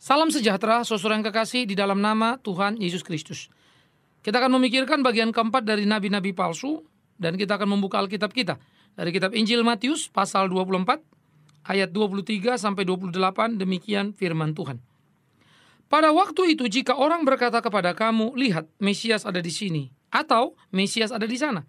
Salam sejahtera, saudara yang kekasih di dalam nama Tuhan Yesus Kristus. Kita akan memikirkan bagian keempat dari nabi-nabi palsu, dan kita akan membuka Alkitab kita dari kitab Injil Matius pasal 24 ayat 23 sampai 28. Demikian firman Tuhan. Pada waktu itu jika orang berkata kepada kamu, lihat Mesias ada di sini, atau Mesias ada di sana,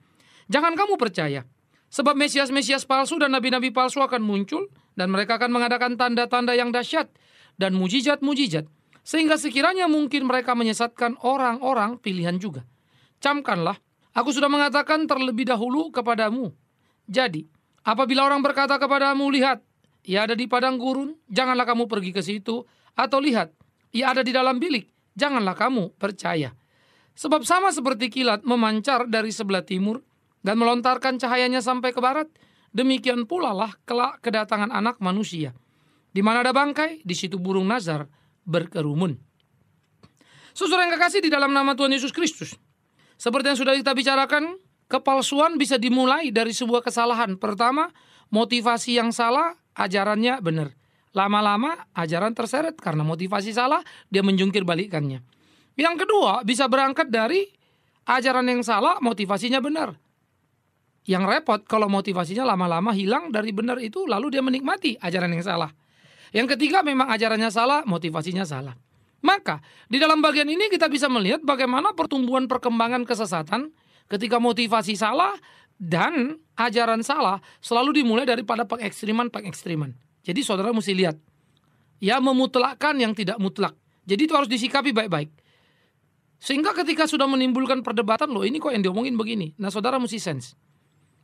jangan kamu percaya. Sebab Mesias-Mesias palsu dan nabi-nabi palsu akan muncul, dan mereka akan mengadakan tanda-tanda yang dahsyat dan mujizat-mujizat, sehingga sekiranya mungkin mereka menyesatkan orang-orang pilihan juga. Camkanlah, aku sudah mengatakan terlebih dahulu kepadamu. Jadi, apabila orang berkata kepadamu, lihat, ia ada di padang gurun, janganlah kamu pergi ke situ, atau lihat, ia ada di dalam bilik, janganlah kamu percaya. Sebab sama seperti kilat memancar dari sebelah timur, dan melontarkan cahayanya sampai ke barat, demikian pula lah kelak kedatangan Anak Manusia. Di mana ada bangkai, di situ burung nazar berkerumun. Saudara yang kekasih di dalam nama Tuhan Yesus Kristus, seperti yang sudah kita bicarakan, kepalsuan bisa dimulai dari sebuah kesalahan. Pertama, motivasi yang salah, ajarannya benar. Lama-lama ajaran terseret karena motivasi salah, dia menjungkir balikannya. Yang kedua, bisa berangkat dari ajaran yang salah, motivasinya benar. Yang repot kalau motivasinya lama-lama hilang dari benar itu, lalu dia menikmati ajaran yang salah. Yang ketiga, memang ajarannya salah, motivasinya salah. Maka di dalam bagian ini kita bisa melihat bagaimana pertumbuhan perkembangan kesesatan ketika motivasi salah dan ajaran salah selalu dimulai daripada pengekstriman. Jadi saudara mesti lihat, ya, memutlakkan yang tidak mutlak. Jadi itu harus disikapi baik-baik. Sehingga ketika sudah menimbulkan perdebatan, loh ini kok yang diomongin begini. Nah saudara mesti sense.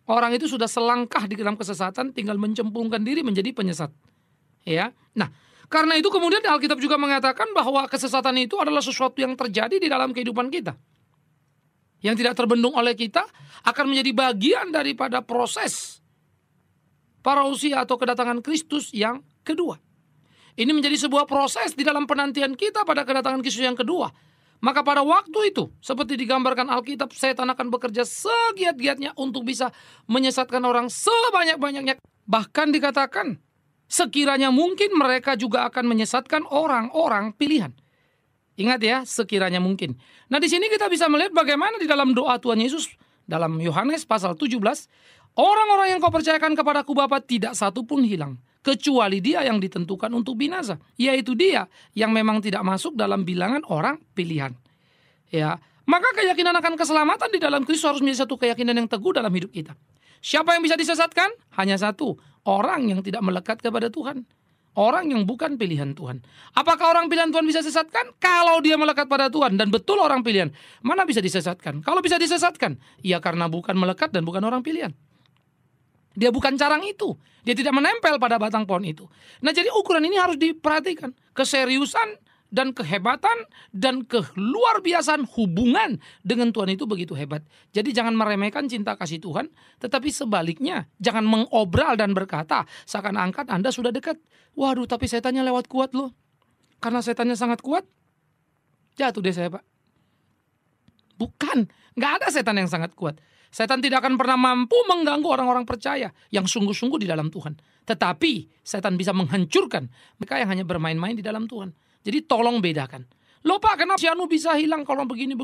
Orang itu sudah selangkah di dalam kesesatan, tinggal mencemplungkan diri menjadi penyesat. Ya, nah karena itu kemudian Alkitab juga mengatakan bahwa kesesatan itu adalah sesuatu yang terjadi di dalam kehidupan kita, yang tidak terbendung oleh kita, akan menjadi bagian daripada proses parousia atau kedatangan Kristus yang kedua. Ini menjadi sebuah proses di dalam penantian kita pada kedatangan Kristus yang kedua. Maka pada waktu itu, seperti digambarkan Alkitab, setan akan bekerja segiat-giatnya untuk bisa menyesatkan orang sebanyak-banyaknya. Bahkan dikatakan, sekiranya mungkin mereka juga akan menyesatkan orang-orang pilihan. Ingat ya, sekiranya mungkin. Nah di sini kita bisa melihat bagaimana di dalam doa Tuhan Yesus dalam Yohanes pasal 17, orang-orang yang kau percayakan kepadaku Bapa tidak satu pun hilang, kecuali dia yang ditentukan untuk binasa, yaitu dia yang memang tidak masuk dalam bilangan orang pilihan. Ya, maka keyakinan akan keselamatan di dalam Kristus harus menjadi satu keyakinan yang teguh dalam hidup kita. Siapa yang bisa disesatkan? Hanya satu, orang yang tidak melekat kepada Tuhan. Orang yang bukan pilihan Tuhan. Apakah orang pilihan Tuhan bisa disesatkan? Kalau dia melekat pada Tuhan dan betul orang pilihan, mana bisa disesatkan? Kalau bisa disesatkan, ya karena bukan melekat dan bukan orang pilihan. Dia bukan carang itu. Dia tidak menempel pada batang pohon itu. Nah jadi ukuran ini harus diperhatikan. Keseriusan dan kehebatan dan keluar biasaan hubungan dengan Tuhan itu begitu hebat. Jadi jangan meremehkan cinta kasih Tuhan, tetapi sebaliknya jangan mengobral dan berkata seakan-akan Anda sudah dekat. Waduh, tapi setannya lewat kuat loh. Karena setannya sangat kuat, jatuh deh saya Pak. Bukan, nggak ada setan yang sangat kuat. Setan tidak akan pernah mampu mengganggu orang-orang percaya yang sungguh-sungguh di dalam Tuhan. Tetapi setan bisa menghancurkan mereka yang hanya bermain-main di dalam Tuhan. Jadi tolong bedakan. Loh Pak, kenapa si Anu bisa hilang kalau begini.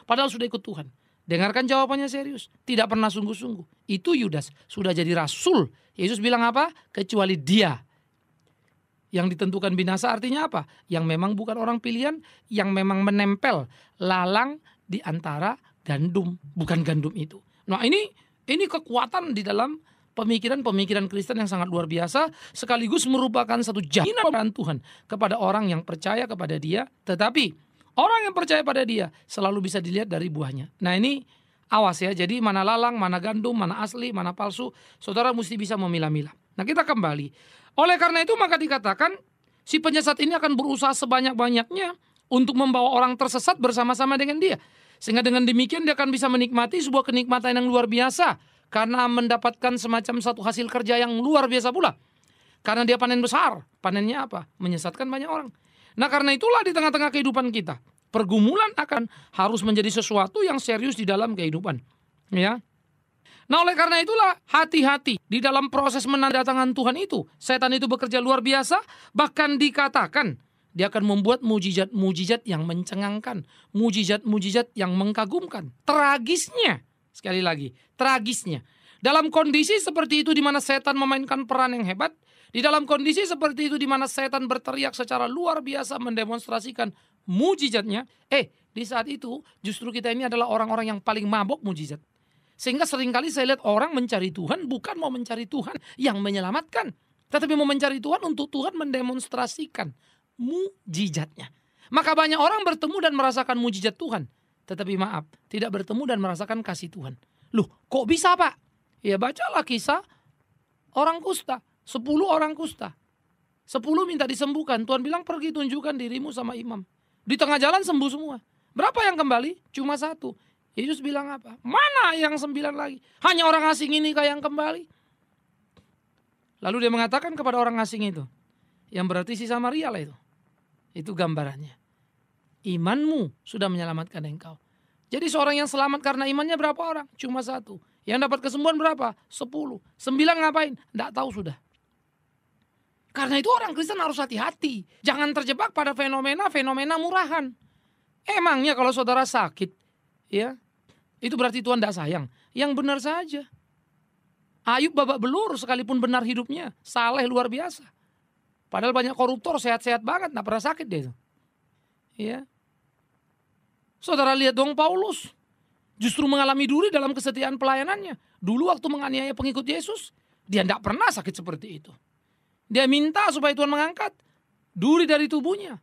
Padahal sudah ikut Tuhan. Dengarkan jawabannya serius. Tidak pernah sungguh-sungguh. Itu Yudas. Sudah jadi rasul. Yesus bilang apa? Kecuali dia. Yang ditentukan binasa artinya apa? Yang memang bukan orang pilihan. Yang memang menempel lalang di antara gandum. Bukan gandum itu. Nah ini kekuatan di dalam pemikiran Kristen yang sangat luar biasa, sekaligus merupakan satu jaminan Tuhan kepada orang yang percaya kepada dia. Tetapi orang yang percaya pada dia selalu bisa dilihat dari buahnya. Nah ini awas ya, jadi mana lalang, mana gandum, mana asli, mana palsu, saudara mesti bisa memilah-milah. Nah kita kembali. Oleh karena itu maka dikatakan si penyesat ini akan berusaha sebanyak-banyaknya untuk membawa orang tersesat bersama-sama dengan dia. Sehingga dengan demikian dia akan bisa menikmati sebuah kenikmatan yang luar biasa. Karena mendapatkan semacam satu hasil kerja yang luar biasa pula. Karena dia panen besar. Panennya apa? Menyesatkan banyak orang. Nah karena itulah di tengah-tengah kehidupan kita, pergumulan akan harus menjadi sesuatu yang serius di dalam kehidupan. Ya. Nah oleh karena itulah hati-hati di dalam proses menandatangan Tuhan itu. Setan itu bekerja luar biasa. Bahkan dikatakan Dia akan membuat mujizat-mujizat yang mencengangkan, mujizat-mujizat yang mengkagumkan. Tragisnya, sekali lagi, tragisnya. Dalam kondisi seperti itu di mana setan memainkan peran yang hebat, di dalam kondisi seperti itu di mana setan berteriak secara luar biasa mendemonstrasikan mujizatnya, di saat itu justru kita ini adalah orang-orang yang paling mabok mujizat. Sehingga seringkali saya lihat orang mencari Tuhan bukan mau mencari Tuhan yang menyelamatkan, tetapi mau mencari Tuhan untuk Tuhan mendemonstrasikan mujizatnya. Maka banyak orang bertemu dan merasakan mujizat Tuhan, tetapi maaf, tidak bertemu dan merasakan kasih Tuhan. Loh, kok bisa Pak? Ya bacalah kisah orang kusta, 10 orang kusta. 10 minta disembuhkan, Tuhan bilang pergi tunjukkan dirimu sama imam. Di tengah jalan sembuh semua. Berapa yang kembali? Cuma 1. Yesus bilang apa? Mana yang 9 lagi? Hanya orang asing ini kah yang kembali? Lalu dia mengatakan kepada orang asing itu, yang berarti si Samaria lah itu. Itu gambarannya. Imanmu sudah menyelamatkan engkau. Jadi seorang yang selamat karena imannya berapa orang? Cuma 1. Yang dapat kesembuhan berapa? 10. 9 ngapain? Tidak tahu sudah. Karena itu orang Kristen harus hati-hati. Jangan terjebak pada fenomena-fenomena murahan. Emangnya kalau saudara sakit, ya, itu berarti Tuhan tidak sayang? Yang benar saja. Ayub babak belur sekalipun benar hidupnya. Saleh luar biasa. Padahal banyak koruptor sehat-sehat banget, tidak pernah sakit dia itu. Ya. Saudara lihat dong Paulus. Justru mengalami duri dalam kesetiaan pelayanannya. Dulu waktu menganiaya pengikut Yesus, dia tidak pernah sakit seperti itu. Dia minta supaya Tuhan mengangkat duri dari tubuhnya.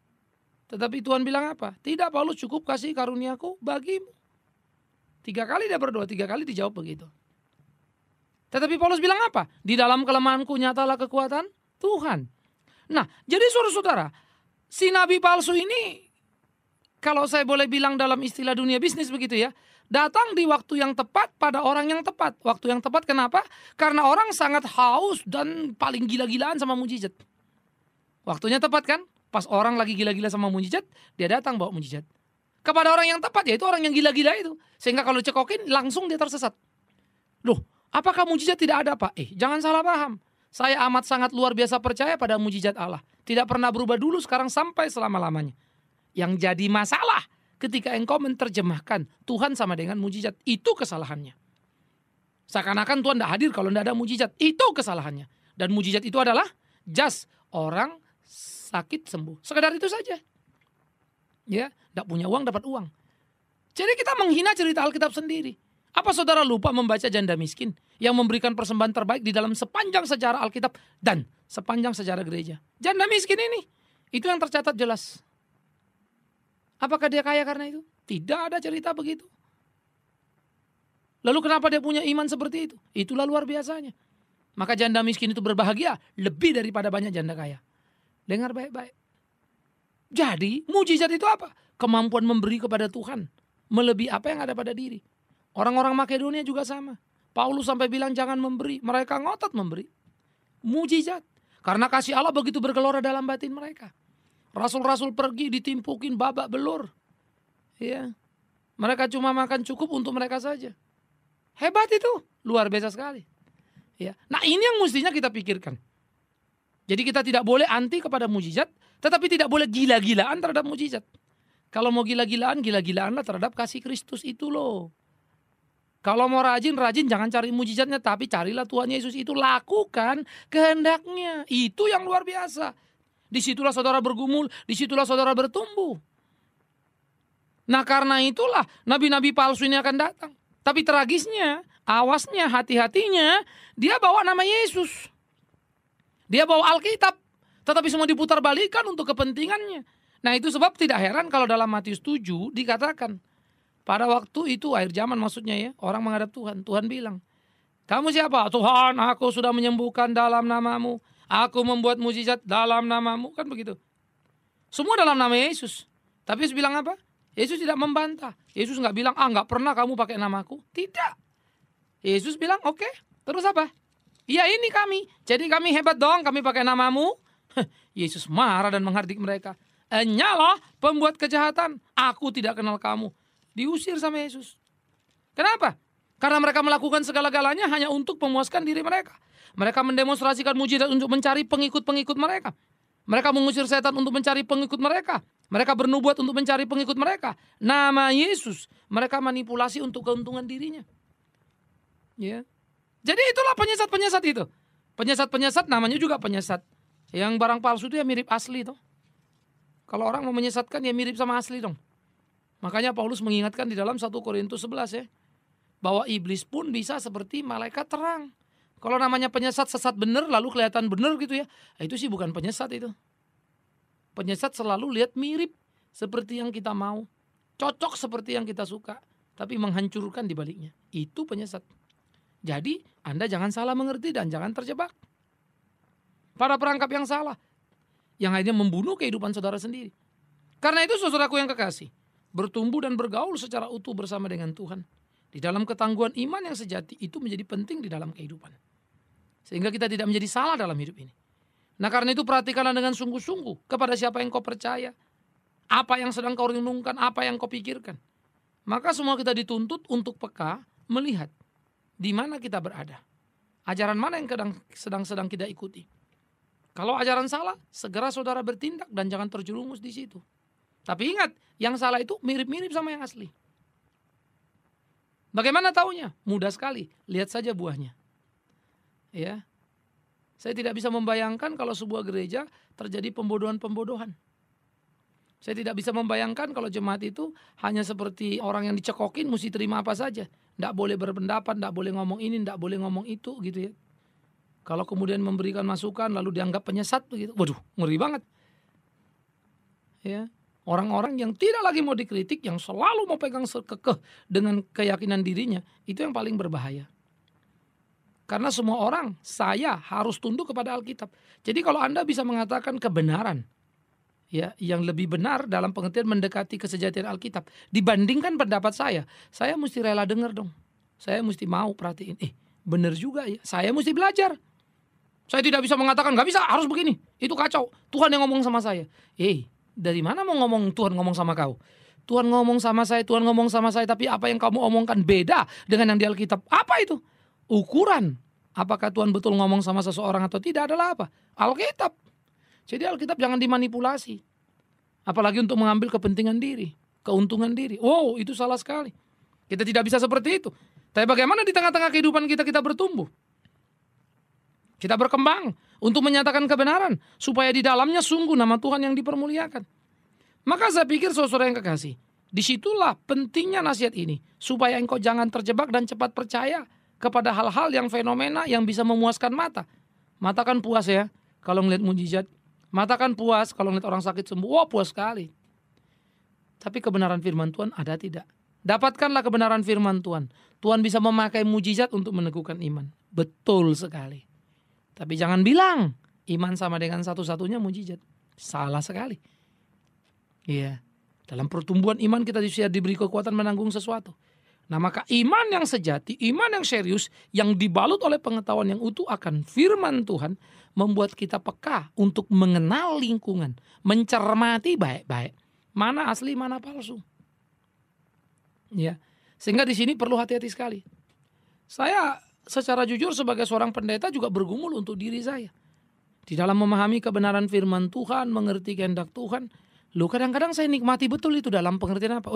Tetapi Tuhan bilang apa? Tidak Paulus, cukup kasih karuniaku bagimu. 3 kali dia berdoa, 3 kali dijawab begitu. Tetapi Paulus bilang apa? Di dalam kelemahanku nyatalah kekuatan Tuhan. Nah, jadi saudara-saudara, si nabi palsu ini, kalau saya boleh bilang dalam istilah dunia bisnis begitu ya, datang di waktu yang tepat pada orang yang tepat. Waktu yang tepat kenapa? Karena orang sangat haus dan paling gila-gilaan sama mujizat. Waktunya tepat kan? Pas orang lagi gila-gila sama mujizat, dia datang bawa mujizat. Kepada orang yang tepat, yaitu orang yang gila-gila itu. Sehingga kalau cekokin, langsung dia tersesat. Loh, apakah mujizat tidak ada Pak? Jangan salah paham. Saya amat sangat luar biasa percaya pada mujizat Allah. Tidak pernah berubah dulu, sekarang sampai selama-lamanya. Yang jadi masalah ketika engkau menerjemahkan Tuhan sama dengan mujizat, itu kesalahannya. Seakan-akan Tuhan tidak hadir kalau tidak ada mujizat, itu kesalahannya. Dan mujizat itu adalah just orang sakit sembuh. Sekedar itu saja. Ya, tidak punya uang dapat uang. Jadi kita menghina cerita Alkitab sendiri. Apa saudara lupa membaca janda miskin yang memberikan persembahan terbaik di dalam sepanjang sejarah Alkitab dan sepanjang sejarah gereja? Janda miskin ini, itu yang tercatat jelas. Apakah dia kaya karena itu? Tidak ada cerita begitu. Lalu kenapa dia punya iman seperti itu? Itulah luar biasanya. Maka janda miskin itu berbahagia lebih daripada banyak janda kaya. Dengar baik-baik. Jadi mujizat itu apa? Kemampuan memberi kepada Tuhan melebihi apa yang ada pada diri. Orang-orang Makedonia juga sama. Paulus sampai bilang jangan memberi. Mereka ngotot memberi. Mujizat. Karena kasih Allah begitu bergelora dalam batin mereka. Rasul-rasul pergi ditimpukin babak belur. Ya. Mereka cuma makan cukup untuk mereka saja. Hebat itu. Luar biasa sekali. Ya. Nah ini yang mestinya kita pikirkan. Jadi kita tidak boleh anti kepada mujizat. Tetapi tidak boleh gila-gilaan terhadap mujizat. Kalau mau gila-gilaan, gila-gilaanlah terhadap kasih Kristus itu loh. Kalau mau rajin, jangan cari mujizatnya. Tapi carilah Tuhan Yesus itu, lakukan kehendaknya. Itu yang luar biasa. Disitulah saudara bergumul, disitulah saudara bertumbuh. Nah karena itulah nabi-nabi palsu ini akan datang. Tapi tragisnya, awasnya, hati-hatinya, dia bawa nama Yesus. Dia bawa Alkitab. Tetapi semua diputar balikan untuk kepentingannya. Nah itu sebab tidak heran kalau dalam Matius 7 dikatakan. Pada waktu itu akhir zaman maksudnya ya, orang menghadap Tuhan. Tuhan bilang, kamu siapa? Tuhan, aku sudah menyembuhkan dalam namamu. Aku membuat mujizat dalam namamu. Kan begitu. Semua dalam nama Yesus. Tapi Yesus bilang apa? Yesus tidak membantah. Yesus nggak bilang, nggak pernah kamu pakai namaku. Tidak. Yesus bilang, oke, terus apa? Iya ini kami. Jadi kami hebat dong, kami pakai namamu. Yesus marah dan menghardik mereka. Enyalah pembuat kejahatan. Aku tidak kenal kamu. Diusir sama Yesus. Kenapa? Karena mereka melakukan segala-galanya hanya untuk memuaskan diri mereka. Mereka mendemonstrasikan mujizat untuk mencari pengikut-pengikut mereka. Mereka mengusir setan untuk mencari pengikut mereka. Mereka bernubuat untuk mencari pengikut mereka. Nama Yesus mereka manipulasi untuk keuntungan dirinya. Ya. Jadi itulah penyesat-penyesat itu. Penyesat-penyesat namanya juga penyesat. Yang barang palsu itu ya mirip asli toh. Kalau orang mau menyesatkan ya mirip sama asli dong. Makanya Paulus mengingatkan di dalam 1 Korintus 11 ya. Bahwa iblis pun bisa seperti malaikat terang. Kalau namanya penyesat sesat benar lalu kelihatan benar gitu ya. Itu sih bukan penyesat itu. Penyesat selalu lihat mirip seperti yang kita mau. Cocok seperti yang kita suka. Tapi menghancurkan di baliknya. Itu penyesat. Jadi Anda jangan salah mengerti dan jangan terjebak pada perangkap yang salah. Yang akhirnya membunuh kehidupan saudara sendiri. Karena itu saudaraku yang kekasih. Bertumbuh dan bergaul secara utuh bersama dengan Tuhan. Di dalam ketangguhan iman yang sejati itu menjadi penting di dalam kehidupan. Sehingga kita tidak menjadi salah dalam hidup ini. Nah karena itu perhatikanlah dengan sungguh-sungguh kepada siapa yang kau percaya. Apa yang sedang kau renungkan, apa yang kau pikirkan. Maka semua kita dituntut untuk peka melihat di mana kita berada. Ajaran mana yang sedang kita ikuti. Kalau ajaran salah, segera saudara bertindak dan jangan terjerumus di situ. Tapi ingat, yang salah itu mirip-mirip sama yang asli. Bagaimana taunya? Mudah sekali, lihat saja buahnya. Ya. Saya tidak bisa membayangkan kalau sebuah gereja terjadi pembodohan-pembodohan. Saya tidak bisa membayangkan kalau jemaat itu hanya seperti orang yang dicekokin mesti terima apa saja. Tidak boleh berpendapat, tidak boleh ngomong ini, tidak boleh ngomong itu gitu ya. Kalau kemudian memberikan masukan lalu dianggap penyesat begitu. Waduh, ngeri banget. Ya. Orang-orang yang tidak lagi mau dikritik, yang selalu mau pegang kekeh dengan keyakinan dirinya, itu yang paling berbahaya. Karena semua orang, saya harus tunduk kepada Alkitab. Jadi kalau Anda bisa mengatakan kebenaran, ya, yang lebih benar dalam pengertian mendekati kesejatian Alkitab, dibandingkan pendapat saya mesti rela dengar dong. Saya mesti mau perhatiin, benar juga ya, saya mesti belajar. Saya tidak bisa mengatakan, gak bisa, harus begini, itu kacau, Tuhan yang ngomong sama saya. Dari mana mau ngomong Tuhan ngomong sama kau? Tuhan ngomong sama saya, tapi apa yang kamu omongkan beda dengan yang di Alkitab. Apa itu? Ukuran apakah Tuhan betul ngomong sama seseorang atau tidak adalah apa? Alkitab. Jadi Alkitab jangan dimanipulasi. Apalagi untuk mengambil kepentingan diri, keuntungan diri. Wow, itu salah sekali. Kita tidak bisa seperti itu. Tapi bagaimana di tengah-tengah kehidupan kita bertumbuh? Kita berkembang untuk menyatakan kebenaran. Supaya di dalamnya sungguh nama Tuhan yang dipermuliakan. Maka saya pikir saudara yang kekasih, disitulah pentingnya nasihat ini. Supaya engkau jangan terjebak dan cepat percaya kepada hal-hal yang fenomena yang bisa memuaskan mata. Mata kan puas ya kalau ngeliat mujizat. Mata kan puas kalau ngeliat orang sakit sembuh. Wah, puas sekali. Tapi kebenaran firman Tuhan ada tidak? Dapatkanlah kebenaran firman Tuhan. Tuhan bisa memakai mujizat untuk meneguhkan iman. Betul sekali. Tapi jangan bilang iman sama dengan satu-satunya mujizat. Salah sekali. Iya. Dalam pertumbuhan iman kita diberi kekuatan menanggung sesuatu. Nah maka iman yang sejati, iman yang serius, yang dibalut oleh pengetahuan yang utuh akan firman Tuhan, membuat kita peka untuk mengenal lingkungan, mencermati baik-baik, mana asli, mana palsu. Ya, sehingga di sini perlu hati-hati sekali. Saya secara jujur sebagai seorang pendeta juga bergumul untuk diri saya. Di dalam memahami kebenaran firman Tuhan, mengerti kehendak Tuhan, kadang-kadang saya nikmati betul itu dalam pengertian apa?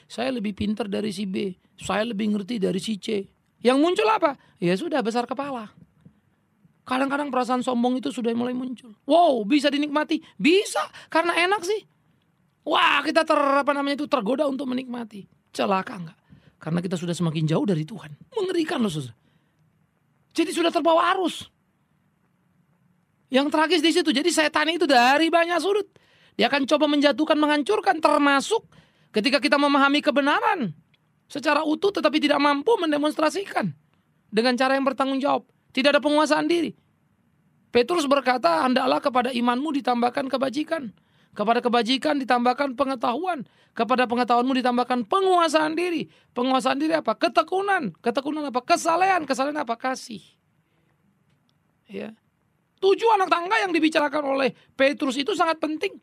Saya lebih pintar dari si B, saya lebih ngerti dari si C. Yang muncul apa? Ya sudah, besar kepala. Kadang-kadang perasaan sombong itu sudah mulai muncul. Wow, bisa dinikmati? Bisa, karena enak sih. Wah, kita tergoda untuk menikmati. Celaka enggak? Karena kita sudah semakin jauh dari Tuhan. Mengerikan loh saudara. Jadi sudah terbawa arus. Yang tragis di situ, jadi setan itu dari banyak sudut. Dia akan coba menjatuhkan, menghancurkan, termasuk ketika kita memahami kebenaran secara utuh tetapi tidak mampu mendemonstrasikan dengan cara yang bertanggung jawab. Tidak ada penguasaan diri. Petrus berkata, hendaklah kepada imanmu ditambahkan kebajikan. Kepada kebajikan ditambahkan pengetahuan. Kepada pengetahuanmu ditambahkan penguasaan diri. Penguasaan diri apa? Ketekunan. Ketekunan apa? Kesalehan. Kesalehan apa? Kasih. Ya. 7 anak tangga yang dibicarakan oleh Petrus itu sangat penting.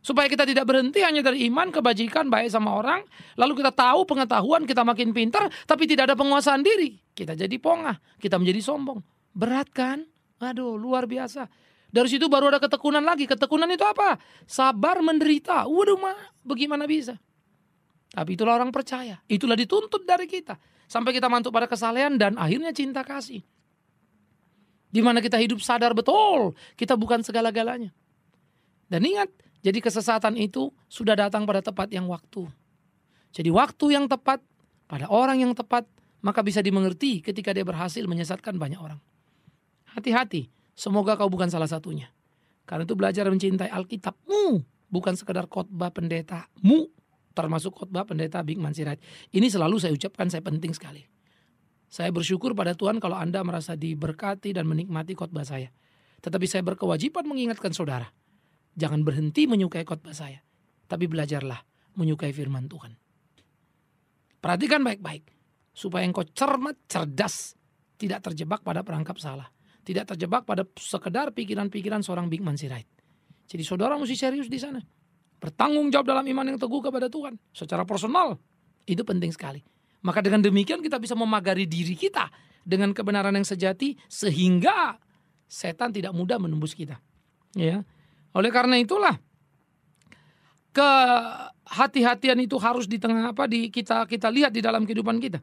Supaya kita tidak berhenti hanya dari iman, kebajikan, baik sama orang. Lalu kita tahu pengetahuan, kita makin pintar. Tapi tidak ada penguasaan diri. Kita jadi pongah. Kita menjadi sombong. Berat kan? Aduh, luar biasa. Dari situ baru ada ketekunan lagi. Ketekunan itu apa? Sabar menderita. Waduh, bagaimana bisa? Tapi itulah orang percaya. Itulah dituntut dari kita. Sampai kita mantuk pada kesalehan dan akhirnya cinta kasih. Di mana kita hidup sadar betul kita bukan segala-galanya. Dan ingat, jadi kesesatan itu sudah datang pada tepat yang waktu. Jadi waktu yang tepat pada orang yang tepat, maka bisa dimengerti ketika dia berhasil menyesatkan banyak orang. Hati-hati, semoga kau bukan salah satunya. Karena itu belajar mencintai Alkitabmu, bukan sekedar khotbah pendetamu, termasuk khotbah pendeta Bikman Sirait. Ini selalu saya ucapkan, saya penting sekali. Saya bersyukur pada Tuhan kalau Anda merasa diberkati dan menikmati khotbah saya. Tetapi saya berkewajiban mengingatkan saudara, jangan berhenti menyukai khotbah saya, tapi belajarlah menyukai firman Tuhan. Perhatikan baik-baik, supaya engkau cermat, cerdas, tidak terjebak pada perangkap salah, tidak terjebak pada sekedar pikiran-pikiran seorang Bikman Sirait. Jadi saudara mesti serius di sana, bertanggung jawab dalam iman yang teguh kepada Tuhan, secara personal, itu penting sekali. Maka dengan demikian kita bisa memagari diri kita dengan kebenaran yang sejati, sehingga setan tidak mudah menembus kita. Ya, oleh karena itulah kehati-hatian itu harus di tengah kita lihat di dalam kehidupan kita,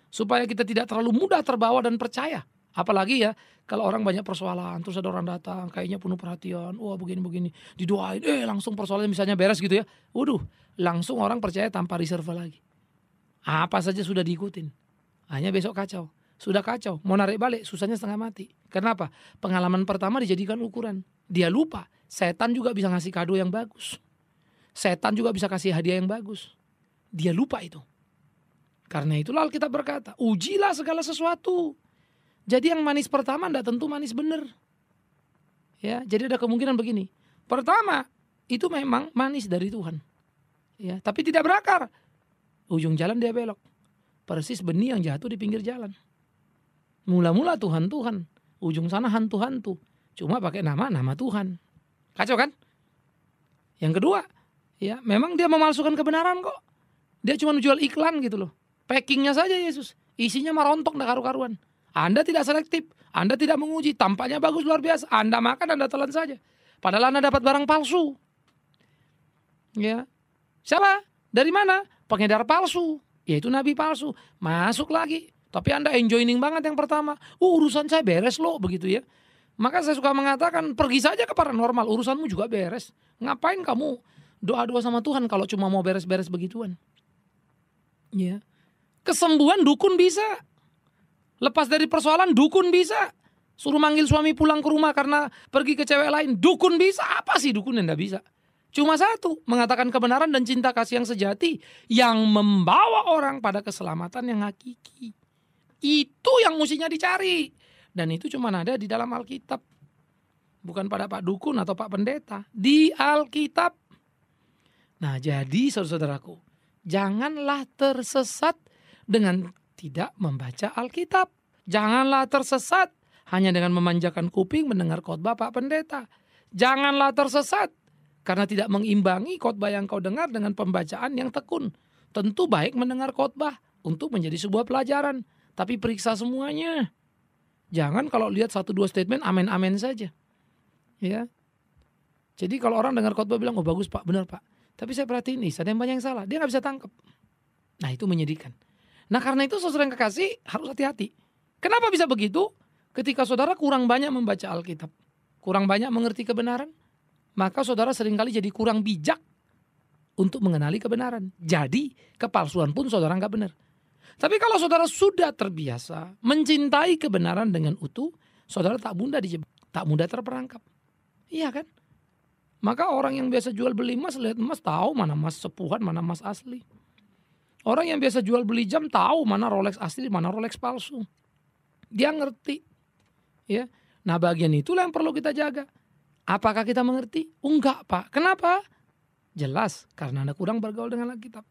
supaya kita tidak terlalu mudah terbawa dan percaya. Apalagi ya kalau orang banyak persoalan, terus ada orang datang kayaknya penuh perhatian, wah begini-begini, didoain, langsung persoalannya misalnya beres gitu ya. Waduh, langsung orang percaya tanpa reserve lagi. Apa saja sudah diikutin, hanya besok kacau. Sudah kacau, mau narik balik susahnya setengah mati. Kenapa? Pengalaman pertama dijadikan ukuran. Dia lupa, setan juga bisa ngasih kado yang bagus. Setan juga bisa kasih hadiah yang bagus. Dia lupa itu. Karena itulah Alkitab berkata, ujilah segala sesuatu. Jadi yang manis pertama tidak tentu manis benar. Ya, jadi ada kemungkinan begini. Pertama, itu memang manis dari Tuhan. Ya, tapi tidak berakar. Ujung jalan dia belok. Persis benih yang jatuh di pinggir jalan. Mula-mula Tuhan-Tuhan, ujung sana hantu-hantu. Cuma pakai nama Tuhan. Kacau kan? Yang kedua, ya memang dia memalsukan kebenaran kok. Dia cuma jual iklan gitu loh. Packingnya saja Yesus. Isinya marontok gak karu-karuan. Anda tidak selektif, Anda tidak menguji, tampaknya bagus luar biasa. Anda makan, Anda telan saja. Padahal Anda dapat barang palsu. Ya. Siapa? Dari mana? Pengedar palsu, yaitu nabi palsu. Masuk lagi. Tapi Anda enjoying banget yang pertama. Urusan saya beres loh, begitu ya. Maka saya suka mengatakan, pergi saja ke paranormal, urusanmu juga beres. Ngapain kamu doa-doa sama Tuhan kalau cuma mau beres-beres begituan? Ya. Kesembuhan dukun bisa. Lepas dari persoalan dukun bisa. Suruh manggil suami pulang ke rumah karena pergi ke cewek lain, dukun bisa. Apa sih dukun yang enggak bisa? Cuma satu, mengatakan kebenaran dan cinta kasih yang sejati yang membawa orang pada keselamatan yang hakiki. Itu yang mestinya dicari. Dan itu cuma ada di dalam Alkitab. Bukan pada Pak Dukun atau Pak Pendeta. Di Alkitab. Nah jadi saudara-saudaraku, janganlah tersesat dengan tidak membaca Alkitab. Janganlah tersesat hanya dengan memanjakan kuping mendengar khotbah Pak Pendeta. Janganlah tersesat karena tidak mengimbangi khotbah yang kau dengar dengan pembacaan yang tekun. Tentu baik mendengar khotbah untuk menjadi sebuah pelajaran. Tapi periksa semuanya. Jangan kalau lihat 1-2 statement amen-amen saja. Ya. Jadi kalau orang dengar khotbah bilang, oh bagus Pak, benar Pak. Tapi saya perhatiin nih, ada yang banyak yang salah. Dia gak bisa tangkap. Nah itu menyedihkan. Nah karena itu saudara yang kekasih harus hati-hati. Kenapa bisa begitu? Ketika saudara kurang banyak membaca Alkitab. Kurang banyak mengerti kebenaran. Maka saudara seringkali jadi kurang bijak untuk mengenali kebenaran. Jadi kepalsuan pun saudara gak benar. Tapi kalau saudara sudah terbiasa mencintai kebenaran dengan utuh, saudara tak mudah dijebak, tak mudah terperangkap. Iya kan? Maka orang yang biasa jual beli emas, lihat emas tahu mana emas sepuhan, mana emas asli. Orang yang biasa jual beli jam tahu mana Rolex asli, mana Rolex palsu. Dia ngerti. Ya. Nah bagian itulah yang perlu kita jaga. Apakah kita mengerti? Enggak Pak. Kenapa? Jelas karena Anda kurang bergaul dengan Alkitab.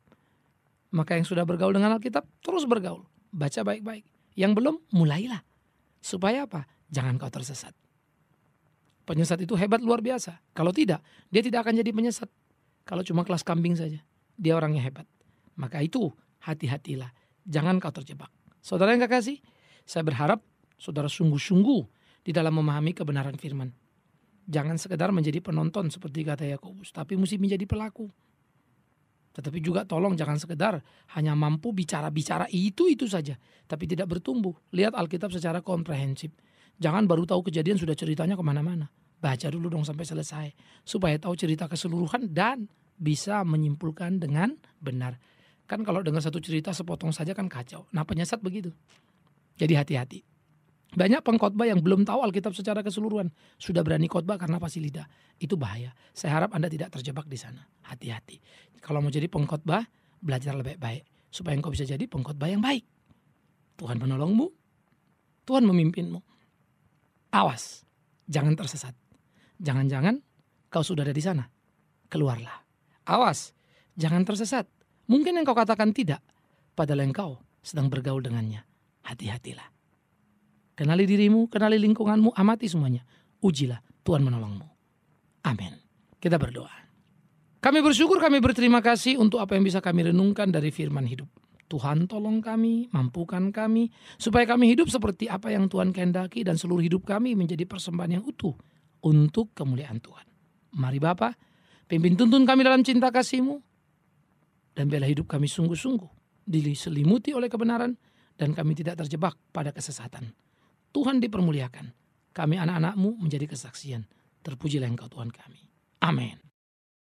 Maka yang sudah bergaul dengan Alkitab terus bergaul. Baca baik-baik. Yang belum mulailah. Supaya apa? Jangan kau tersesat. Penyesat itu hebat luar biasa. Kalau tidak, dia tidak akan jadi penyesat. Kalau cuma kelas kambing saja. Dia orangnya hebat. Maka itu hati-hatilah. Jangan kau terjebak. Saudara yang kekasih, saya berharap saudara sungguh-sungguh di dalam memahami kebenaran firman. Jangan sekedar menjadi penonton seperti kata Yakobus, tapi mesti menjadi pelaku. Tetapi juga tolong jangan sekedar hanya mampu bicara-bicara itu saja, tapi tidak bertumbuh. Lihat Alkitab secara komprehensif. Jangan baru tahu kejadian sudah ceritanya kemana-mana. Baca dulu dong sampai selesai, supaya tahu cerita keseluruhan dan bisa menyimpulkan dengan benar. Kan kalau dengar satu cerita sepotong saja kan kacau. Nah, penyesat begitu. Jadi hati-hati. Banyak pengkhotbah yang belum tahu Alkitab secara keseluruhan, sudah berani khotbah karena pasti lidah. Itu bahaya. Saya harap Anda tidak terjebak di sana. Hati-hati. Kalau mau jadi pengkhotbah, belajar lebih baik supaya engkau bisa jadi pengkhotbah yang baik. Tuhan menolongmu, Tuhan memimpinmu. Awas, jangan tersesat. Jangan-jangan kau sudah ada di sana. Keluarlah. Awas, jangan tersesat. Mungkin engkau katakan tidak, padahal engkau sedang bergaul dengannya. Hati-hatilah. Kenali dirimu, kenali lingkunganmu, amati semuanya. Ujilah, Tuhan menolongmu. Amin. Kita berdoa. Kami bersyukur, kami berterima kasih untuk apa yang bisa kami renungkan dari firman hidup. Tuhan tolong kami, mampukan kami, supaya kami hidup seperti apa yang Tuhan kehendaki dan seluruh hidup kami menjadi persembahan yang utuh untuk kemuliaan Tuhan. Mari Bapa, pimpin tuntun kami dalam cinta kasih-Mu, dan biarlah hidup kami sungguh-sungguh diselimuti oleh kebenaran, dan kami tidak terjebak pada kesesatan. Tuhan dipermuliakan. Kami anak-anak-Mu menjadi kesaksian. Terpujilah Engkau Tuhan kami. Amin.